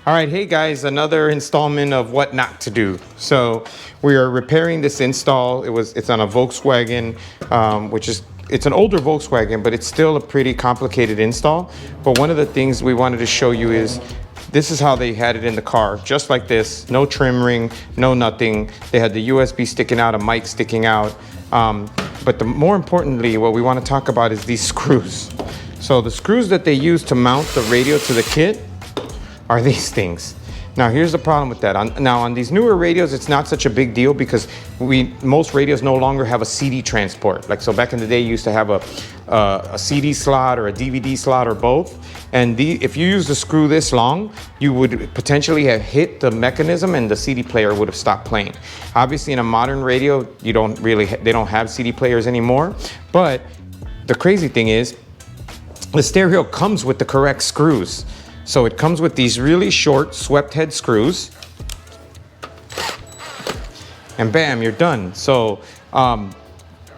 All right, hey guys, another installment of what not to do. So we are repairing this install. It's on a Volkswagen, it's an older Volkswagen, but it's still a pretty complicated install. But one of the things we wanted to show you is this is how they had it in the car, just like this. No trim ring, no nothing. They had the USB sticking out, a mic sticking out. But more importantly, what we want to talk about is these screws. So the screws that they use to mount the radio to the kit are these things. Now here's the problem with that. On these newer radios, it's not such a big deal because most radios no longer have a CD transport. Like, so back in the day, you used to have a CD slot or a DVD slot or both. And if you use the screw this long, you would potentially have hit the mechanism and the CD player would have stopped playing. Obviously in a modern radio, they don't have CD players anymore. But the crazy thing is, the stereo comes with the correct screws. So it comes with these really short swept head screws, and bam, you're done. So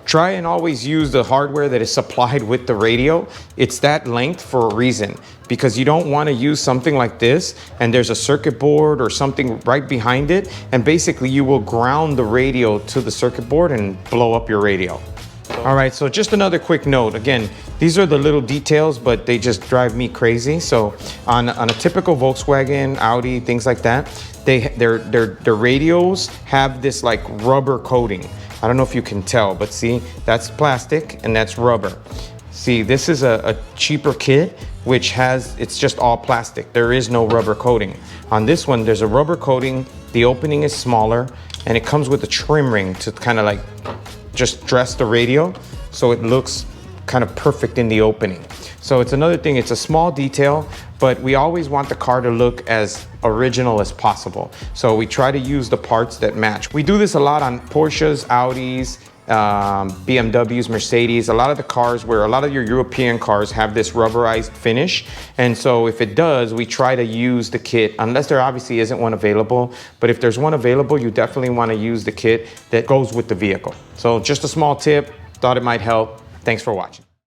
try and always use the hardware that is supplied with the radio. It's that length for a reason, because you don't want to use something like this and there's a circuit board or something right behind it, and basically you will ground the radio to the circuit board and blow up your radio. All right, so just another quick note. Again, these are the little details, but they just drive me crazy. So on a typical Volkswagen, Audi, things like that, their radios have this like rubber coating. I don't know if you can tell, but see, that's plastic and that's rubber. See, this is a cheaper kit, which it's just all plastic. There is no rubber coating. On this one, there's a rubber coating, the opening is smaller, and it comes with a trim ring to kind of like just dress the radio so it looks kind of perfect in the opening. So it's another thing, it's a small detail, but we always want the car to look as original as possible. So we try to use the parts that match. We do this a lot on Porsches, Audis, BMWs, Mercedes, a lot of the cars where a lot of your European cars have this rubberized finish. And so if it does, we try to use the kit, unless there obviously isn't one available. But if there's one available, you definitely want to use the kit that goes with the vehicle. So just a small tip, thought it might help. Thanks for watching.